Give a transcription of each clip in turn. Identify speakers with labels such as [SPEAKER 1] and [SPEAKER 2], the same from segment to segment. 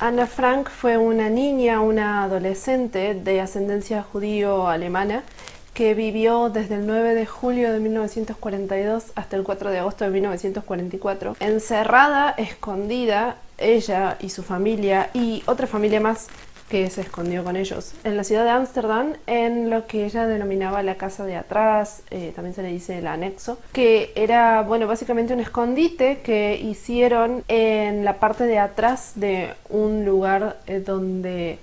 [SPEAKER 1] Ana Frank fue una niña, una adolescente de ascendencia judío-alemana que vivió desde el 9 de julio de 1942 hasta el 4 de agosto de 1944, encerrada, escondida, ella y su familia y otra familia más que se escondió con ellos en la ciudad de Ámsterdam, en lo que ella denominaba la casa de atrás, también se le dice el anexo, que era, bueno, básicamente un escondite que hicieron en la parte de atrás de un lugar donde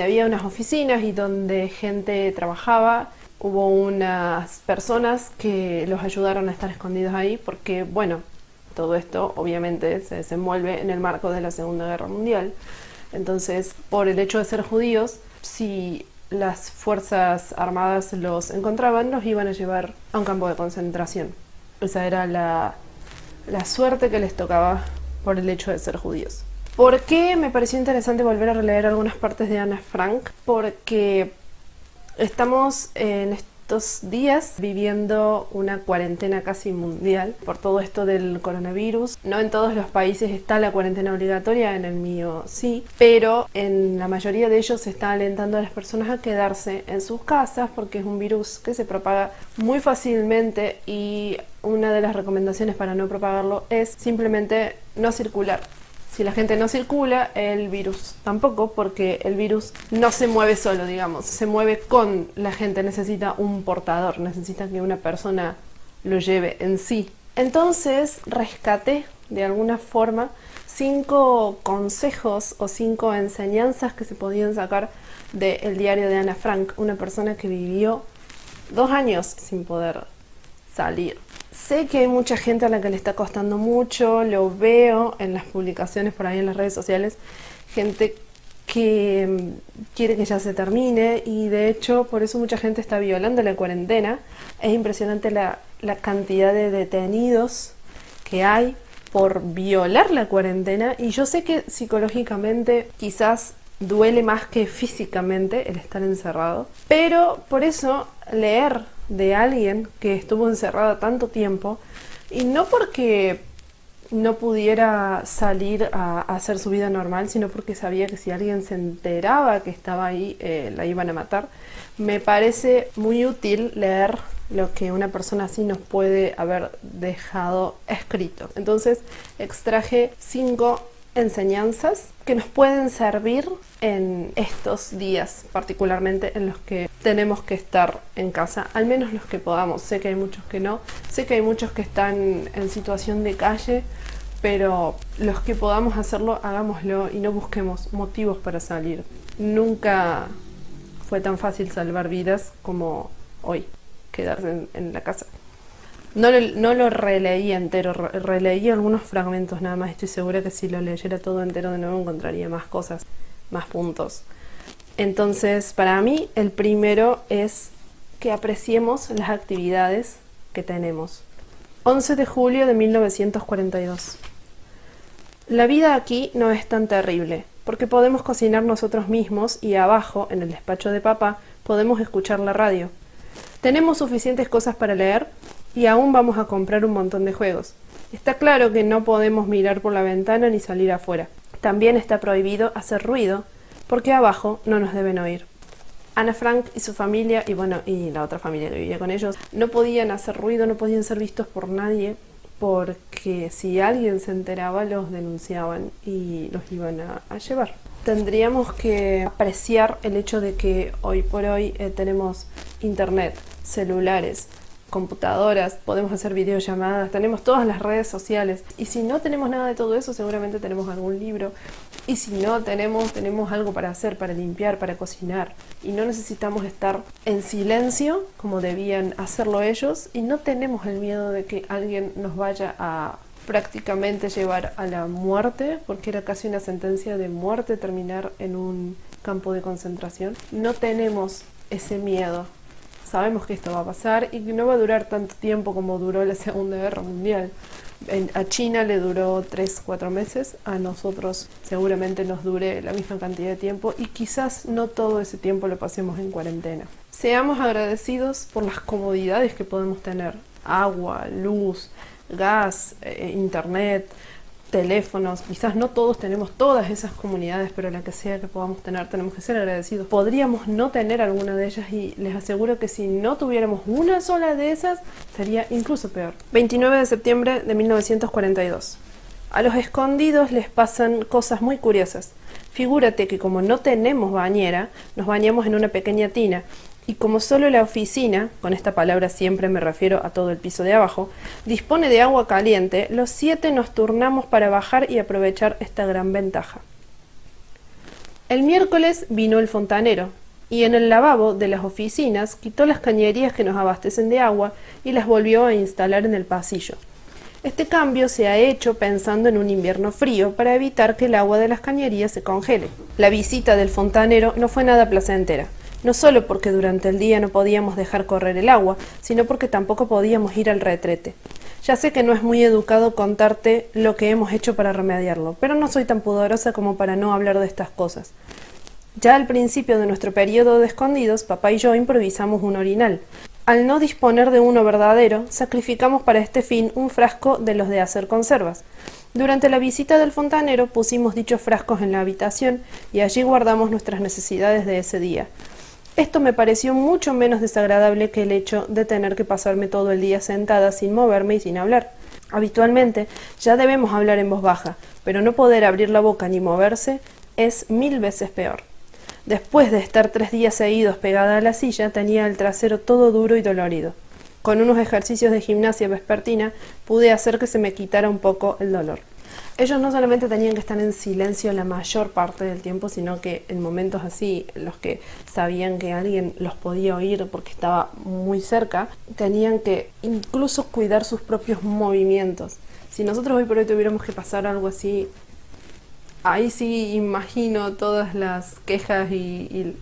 [SPEAKER 1] había unas oficinas y donde gente trabajaba. Hubo unas personas que los ayudaron a estar escondidos ahí porque, bueno, todo esto obviamente se desenvuelve en el marco de la Segunda Guerra Mundial. Entonces, por el hecho de ser judíos, si las fuerzas armadas los encontraban, los iban a llevar a un campo de concentración. Esa era la suerte que les tocaba por el hecho de ser judíos. ¿Por qué me pareció interesante volver a releer algunas partes de Ana Frank? Porque estamos en estos días viviendo una cuarentena casi mundial por todo esto del coronavirus. No en todos los países está la cuarentena obligatoria, en el mío sí, pero en la mayoría de ellos se está alentando a las personas a quedarse en sus casas porque es un virus que se propaga muy fácilmente y una de las recomendaciones para no propagarlo es simplemente no circular. Si la gente no circula, el virus tampoco, porque el virus no se mueve solo, digamos, se mueve con la gente, necesita un portador, necesita que una persona lo lleve en sí. Entonces rescaté de alguna forma 5 consejos o 5 enseñanzas que se podían sacar del diario de Ana Frank, una persona que vivió 2 años sin poder salir. Sé que hay mucha gente a la que le está costando mucho, lo veo en las publicaciones por ahí en las redes sociales, gente que quiere que ya se termine y de hecho por eso mucha gente está violando la cuarentena. Es impresionante la cantidad de detenidos que hay por violar la cuarentena y yo sé que psicológicamente quizás duele más que físicamente el estar encerrado, pero por eso leer de alguien que estuvo encerrado tanto tiempo y no porque no pudiera salir a hacer su vida normal, sino porque sabía que si alguien se enteraba que estaba ahí, la iban a matar. Me parece muy útil leer lo que una persona así nos puede haber dejado escrito. Entonces extraje 5 enseñanzas que nos pueden servir en estos días, particularmente en los que tenemos que estar en casa, al menos los que podamos. Sé que hay muchos que no, sé que hay muchos que están en situación de calle, pero los que podamos hacerlo, hagámoslo y no busquemos motivos para salir. Nunca fue tan fácil salvar vidas como hoy, quedarse en la casa. No lo releí entero, releí algunos fragmentos nada más. Estoy segura que si lo leyera todo entero de nuevo encontraría más cosas, más puntos. Entonces, para mí, el primero es que apreciemos las actividades que tenemos. 11 de julio de 1942. La vida aquí no es tan terrible, porque podemos cocinar nosotros mismos y abajo, en el despacho de papá, podemos escuchar la radio. Tenemos suficientes cosas para leer y aún vamos a comprar un montón de juegos. Está claro que no podemos mirar por la ventana ni salir afuera. También está prohibido hacer ruido, porque abajo no nos deben oír. Ana Frank y su familia, y la otra familia que vivía con ellos, no podían hacer ruido, no podían ser vistos por nadie, porque si alguien se enteraba los denunciaban y los iban a llevar. Tendríamos que apreciar el hecho de que hoy por hoy tenemos internet, celulares, computadoras, podemos hacer videollamadas, tenemos todas las redes sociales y si no tenemos nada de todo eso seguramente tenemos algún libro y si no tenemos algo para hacer, para limpiar, para cocinar y no necesitamos estar en silencio como debían hacerlo ellos y no tenemos el miedo de que alguien nos vaya a prácticamente llevar a la muerte porque era casi una sentencia de muerte terminar en un campo de concentración. No tenemos ese miedo. Sabemos que esto va a pasar y que no va a durar tanto tiempo como duró la Segunda Guerra Mundial. A China le duró 3-4 meses, a nosotros seguramente nos dure la misma cantidad de tiempo y quizás no todo ese tiempo lo pasemos en cuarentena. Seamos agradecidos por las comodidades que podemos tener, agua, luz, gas, internet, teléfonos, quizás no todos tenemos todas esas comunidades, pero la que sea que podamos tener, tenemos que ser agradecidos. Podríamos no tener alguna de ellas y les aseguro que si no tuviéramos una sola de esas, sería incluso peor. 29 de septiembre de 1942. A los escondidos les pasan cosas muy curiosas. Figúrate que como no tenemos bañera, nos bañamos en una pequeña tina. Y como solo la oficina, con esta palabra siempre me refiero a todo el piso de abajo, dispone de agua caliente, los 7 nos turnamos para bajar y aprovechar esta gran ventaja. El miércoles vino el fontanero, y en el lavabo de las oficinas quitó las cañerías que nos abastecen de agua y las volvió a instalar en el pasillo. Este cambio se ha hecho pensando en un invierno frío para evitar que el agua de las cañerías se congele. La visita del fontanero no fue nada placentera. No solo porque durante el día no podíamos dejar correr el agua, sino porque tampoco podíamos ir al retrete. Ya sé que no es muy educado contarte lo que hemos hecho para remediarlo, pero no soy tan pudorosa como para no hablar de estas cosas. Ya al principio de nuestro periodo de escondidos, papá y yo improvisamos un orinal. Al no disponer de uno verdadero, sacrificamos para este fin un frasco de los de hacer conservas. Durante la visita del fontanero pusimos dichos frascos en la habitación y allí guardamos nuestras necesidades de ese día. Esto me pareció mucho menos desagradable que el hecho de tener que pasarme todo el día sentada sin moverme y sin hablar. Habitualmente ya debemos hablar en voz baja, pero no poder abrir la boca ni moverse es 1000 veces peor. Después de estar 3 días seguidos pegada a la silla, tenía el trasero todo duro y dolorido. Con unos ejercicios de gimnasia vespertina pude hacer que se me quitara un poco el dolor. Ellos no solamente tenían que estar en silencio la mayor parte del tiempo, sino que en momentos así, en los que sabían que alguien los podía oír porque estaba muy cerca, tenían que incluso cuidar sus propios movimientos. Si nosotros hoy por hoy tuviéramos que pasar algo así, ahí sí imagino todas las quejas y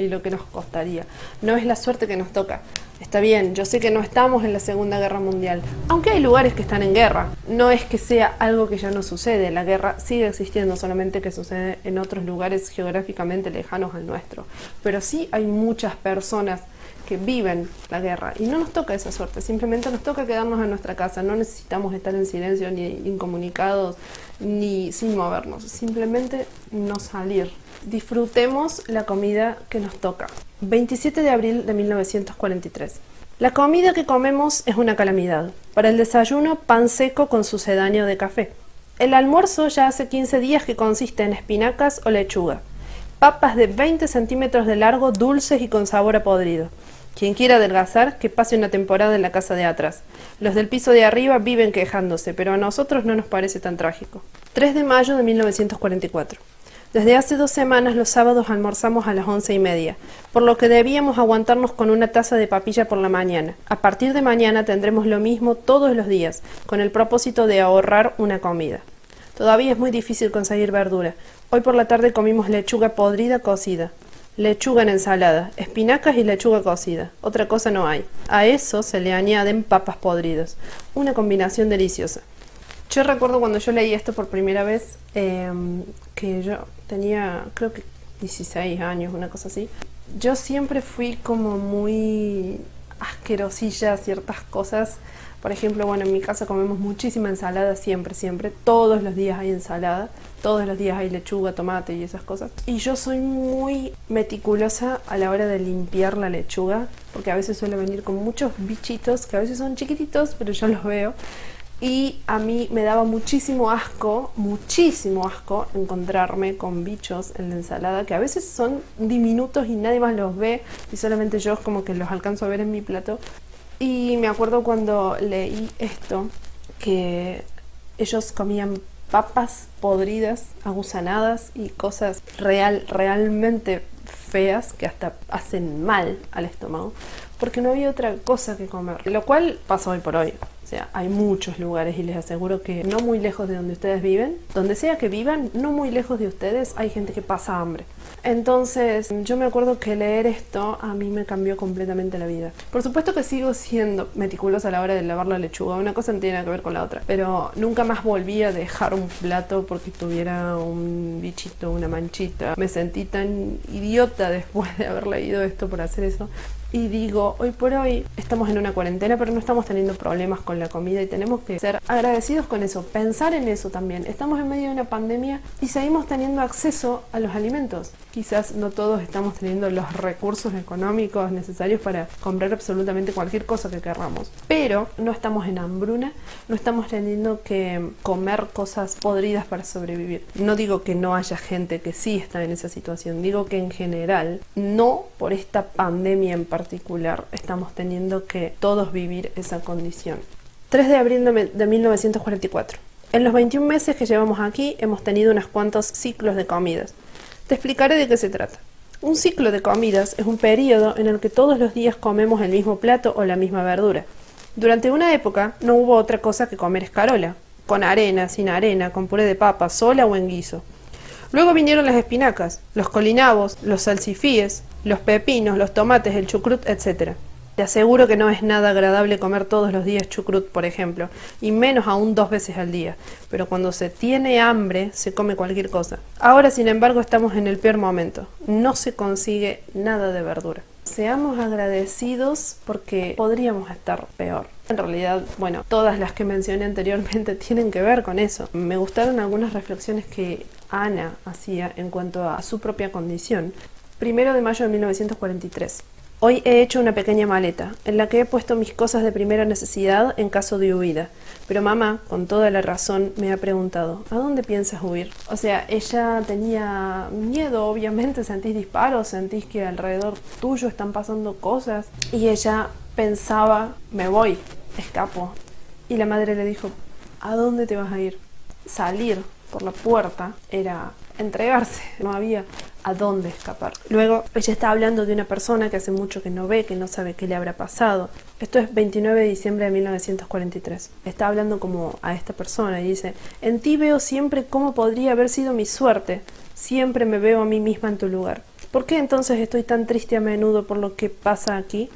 [SPEAKER 1] lo que nos costaría. No es la suerte que nos toca. Está bien, yo sé que no estamos en la Segunda Guerra Mundial, aunque hay lugares que están en guerra. No es que sea algo que ya no sucede, la guerra sigue existiendo, solamente que sucede en otros lugares geográficamente lejanos al nuestro. Pero sí hay muchas personas que viven la guerra y no nos toca esa suerte, simplemente nos toca quedarnos en nuestra casa. No necesitamos estar en silencio ni incomunicados ni sin movernos, simplemente no salir. Disfrutemos la comida que nos toca. 27 de abril de 1943. La comida que comemos es una calamidad. Para el desayuno, pan seco con sucedáneo de café. El almuerzo ya hace 15 días que consiste en espinacas o lechuga. Papas de 20 centímetros de largo, dulces y con sabor a podrido. Quien quiera adelgazar, que pase una temporada en la casa de atrás. Los del piso de arriba viven quejándose, pero a nosotros no nos parece tan trágico. 3 de mayo de 1944. Desde hace 2 semanas los sábados almorzamos a las 11:30, por lo que debíamos aguantarnos con una taza de papilla por la mañana. A partir de mañana tendremos lo mismo todos los días, con el propósito de ahorrar una comida. Todavía es muy difícil conseguir verdura. Hoy por la tarde comimos lechuga podrida cocida, lechuga en ensalada, espinacas y lechuga cocida. Otra cosa no hay. A eso se le añaden papas podridas. Una combinación deliciosa. Yo recuerdo cuando yo leí esto por primera vez, que yo tenía, creo que 16 años, una cosa así. Yo siempre fui como muy asquerosilla a ciertas cosas. Por ejemplo, bueno, en mi casa comemos muchísima ensalada, siempre. Todos los días hay ensalada, todos los días hay lechuga, tomate y esas cosas. Y yo soy muy meticulosa a la hora de limpiar la lechuga, porque a veces suele venir con muchos bichitos, que a veces son chiquititos, pero yo los veo. Y a mí me daba muchísimo asco encontrarme con bichos en la ensalada, que a veces son diminutos y nadie más los ve, y solamente yo como que los alcanzo a ver en mi plato. Y me acuerdo cuando leí esto, que ellos comían papas podridas, agusanadas y cosas realmente feas que hasta hacen mal al estómago, porque no había otra cosa que comer, lo cual pasa hoy por hoy. O sea, hay muchos lugares y les aseguro que no muy lejos de donde ustedes viven, donde sea que vivan, no muy lejos de ustedes, hay gente que pasa hambre. Entonces, yo me acuerdo que leer esto a mí me cambió completamente la vida. Por supuesto que sigo siendo meticulosa a la hora de lavar la lechuga, una cosa no tiene nada que ver con la otra, pero nunca más volví a dejar un plato porque tuviera un bichito, una manchita. Me sentí tan idiota después de haber leído esto por hacer eso. y digo, hoy por hoy estamos en una cuarentena, pero no estamos teniendo problemas con la comida y tenemos que ser agradecidos con eso, pensar en eso también. Estamos en medio de una pandemia y seguimos teniendo acceso a los alimentos. Quizás no todos estamos teniendo los recursos económicos necesarios para comprar absolutamente cualquier cosa que querramos, pero no estamos en hambruna, no estamos teniendo que comer cosas podridas para sobrevivir. No digo que no haya gente que sí está en esa situación, digo que en general, no por esta pandemia en particular, estamos teniendo que todos vivir esa condición. 3 de abril de 1944. En los 21 meses que llevamos aquí hemos tenido unos cuantos ciclos de comidas. Te explicaré de qué se trata. Un ciclo de comidas es un periodo en el que todos los días comemos el mismo plato o la misma verdura. Durante una época no hubo otra cosa que comer escarola, con arena, sin arena, con puré de papa, sola o en guiso. Luego vinieron las espinacas, los colinabos, los salsifíes, los pepinos, los tomates, el chucrut, etc. Te aseguro que no es nada agradable comer todos los días chucrut, por ejemplo, y menos aún 2 veces al día, pero cuando se tiene hambre se come cualquier cosa. Ahora, sin embargo, estamos en el peor momento. No se consigue nada de verdura. Seamos agradecidos porque podríamos estar peor. En realidad, bueno, todas las que mencioné anteriormente tienen que ver con eso. Me gustaron algunas reflexiones que Ana hacía en cuanto a su propia condición. 1 de mayo de 1943. Hoy he hecho una pequeña maleta, en la que he puesto mis cosas de primera necesidad en caso de huida. Pero mamá, con toda la razón, me ha preguntado, ¿a dónde piensas huir? O sea, ella tenía miedo, obviamente, sentís disparos, sentís que alrededor tuyo están pasando cosas. Y ella pensaba, me voy, escapo. Y la madre le dijo, ¿a dónde te vas a ir? Salir por la puerta era entregarse, no había a dónde escapar. Luego ella está hablando de una persona que hace mucho que no ve, que no sabe qué le habrá pasado. Esto es 29 de diciembre de 1943. Está hablando como a esta persona y dice, en ti veo siempre cómo podría haber sido mi suerte, siempre me veo a mí misma en tu lugar. ¿Por qué entonces estoy tan triste a menudo por lo que pasa aquí?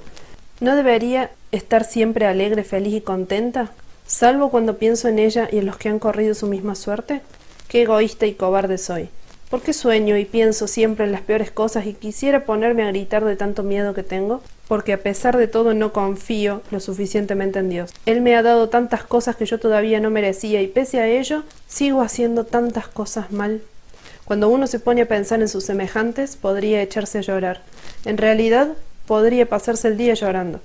[SPEAKER 1] ¿No debería estar siempre alegre, feliz y contenta? ¿Salvo cuando pienso en ella y en los que han corrido su misma suerte? ¡Qué egoísta y cobarde soy! ¿Por qué sueño y pienso siempre en las peores cosas y quisiera ponerme a gritar de tanto miedo que tengo? Porque a pesar de todo no confío lo suficientemente en Dios. Él me ha dado tantas cosas que yo todavía no merecía y pese a ello sigo haciendo tantas cosas mal. Cuando uno se pone a pensar en sus semejantes podría echarse a llorar. En realidad podría pasarse el día llorando.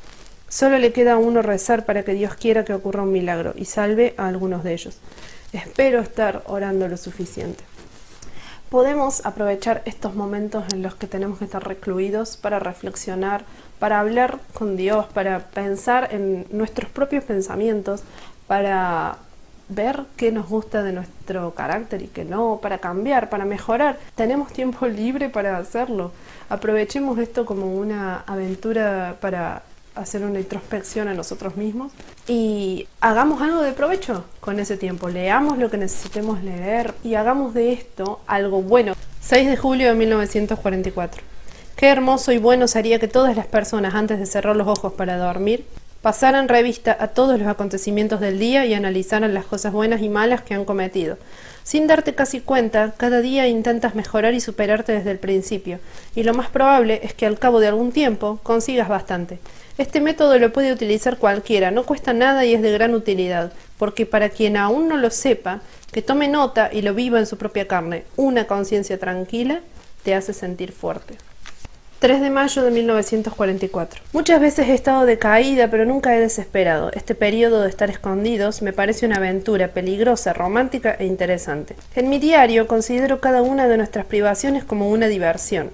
[SPEAKER 1] Solo le queda a uno rezar para que Dios quiera que ocurra un milagro y salve a algunos de ellos. Espero estar orando lo suficiente. Podemos aprovechar estos momentos en los que tenemos que estar recluidos para reflexionar, para hablar con Dios, para pensar en nuestros propios pensamientos, para ver qué nos gusta de nuestro carácter y qué no, para cambiar, para mejorar. Tenemos tiempo libre para hacerlo. Aprovechemos esto como una aventura para hacer una introspección a nosotros mismos y hagamos algo de provecho con ese tiempo. Leamos lo que necesitemos leer y hagamos de esto algo bueno. 6 de julio de 1944. Qué hermoso y bueno sería que todas las personas, antes de cerrar los ojos para dormir, pasaran revista a todos los acontecimientos del día y analizaran las cosas buenas y malas que han cometido. Sin darte casi cuenta, cada día intentas mejorar y superarte desde el principio, y lo más probable es que al cabo de algún tiempo consigas bastante. Este método lo puede utilizar cualquiera, no cuesta nada y es de gran utilidad, porque para quien aún no lo sepa, que tome nota y lo viva en su propia carne, una conciencia tranquila te hace sentir fuerte. 3 de mayo de 1944. Muchas veces he estado decaída, pero nunca he desesperado. Este periodo de estar escondidos me parece una aventura peligrosa, romántica e interesante. En mi diario considero cada una de nuestras privaciones como una diversión.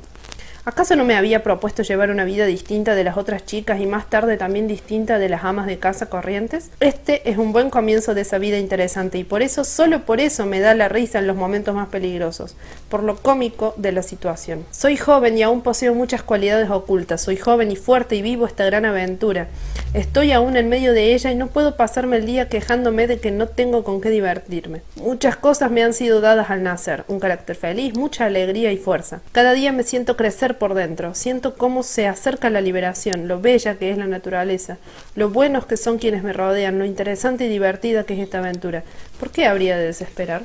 [SPEAKER 1] ¿Acaso no me había propuesto llevar una vida distinta de las otras chicas y más tarde también distinta de las amas de casa corrientes? Este es un buen comienzo de esa vida interesante y por eso, solo por eso me da la risa en los momentos más peligrosos, por lo cómico de la situación. Soy joven y aún poseo muchas cualidades ocultas, soy joven y fuerte y vivo esta gran aventura. Estoy aún en medio de ella y no puedo pasarme el día quejándome de que no tengo con qué divertirme. Muchas cosas me han sido dadas al nacer, un carácter feliz, mucha alegría y fuerza. Cada día me siento crecer por dentro, siento cómo se acerca la liberación, lo bella que es la naturaleza, lo buenos que son quienes me rodean, lo interesante y divertida que es esta aventura. ¿Por qué habría de desesperar?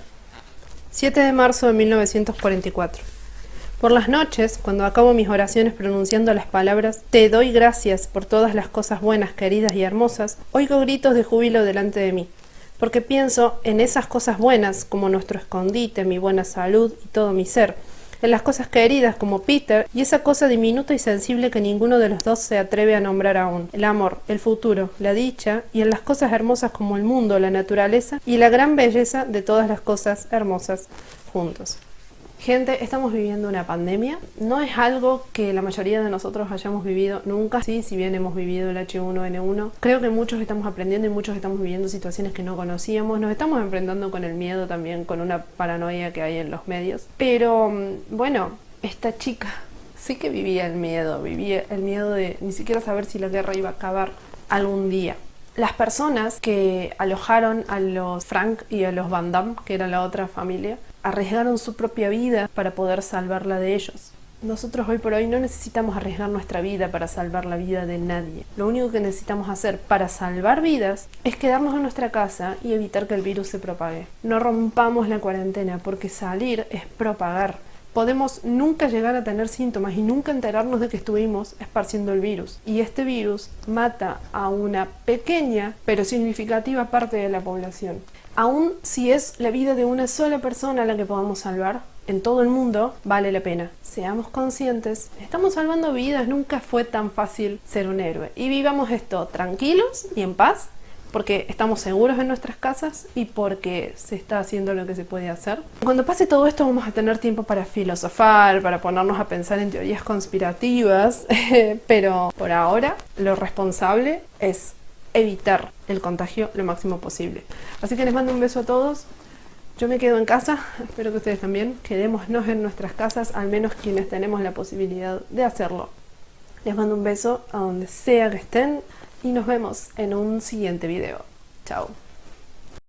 [SPEAKER 1] 7 de marzo de 1944. Por las noches, cuando acabo mis oraciones pronunciando las palabras "Te doy gracias por todas las cosas buenas, queridas y hermosas", oigo gritos de júbilo delante de mí, porque pienso en esas cosas buenas como nuestro escondite, mi buena salud y todo mi ser, en las cosas queridas como Peter y esa cosa diminuta y sensible que ninguno de los dos se atreve a nombrar aún, el amor, el futuro, la dicha, y en las cosas hermosas como el mundo, la naturaleza y la gran belleza de todas las cosas hermosas juntos. Gente, estamos viviendo una pandemia. No es algo que la mayoría de nosotros hayamos vivido nunca. Sí, si bien hemos vivido el H1N1, creo que muchos estamos aprendiendo y muchos estamos viviendo situaciones que no conocíamos. Nos estamos enfrentando con el miedo también, con una paranoia que hay en los medios. Pero, bueno, esta chica sí que vivía el miedo de ni siquiera saber si la guerra iba a acabar algún día. Las personas que alojaron a los Frank y a los Van Damme, que era la otra familia, arriesgaron su propia vida para poder salvarla de ellos. Nosotros hoy por hoy no necesitamos arriesgar nuestra vida para salvar la vida de nadie. Lo único que necesitamos hacer para salvar vidas es quedarnos en nuestra casa y evitar que el virus se propague. No rompamos la cuarentena, porque salir es propagar. Podemos nunca llegar a tener síntomas y nunca enterarnos de que estuvimos esparciendo el virus. Y este virus mata a una pequeña pero significativa parte de la población. Aún si es la vida de una sola persona la que podamos salvar en todo el mundo, vale la pena. Seamos conscientes, estamos salvando vidas, nunca fue tan fácil ser un héroe. Y vivamos esto tranquilos y en paz, porque estamos seguros en nuestras casas y porque se está haciendo lo que se puede hacer. Cuando pase todo esto vamos a tener tiempo para filosofar, para ponernos a pensar en teorías conspirativas, pero por ahora lo responsable es evitar el contagio lo máximo posible. Así que les mando un beso a todos. Yo me quedo en casa, espero que ustedes también. Quedémonos en nuestras casas, al menos quienes tenemos la posibilidad de hacerlo. Les mando un beso a donde sea que estén y nos vemos en un siguiente video. Chao.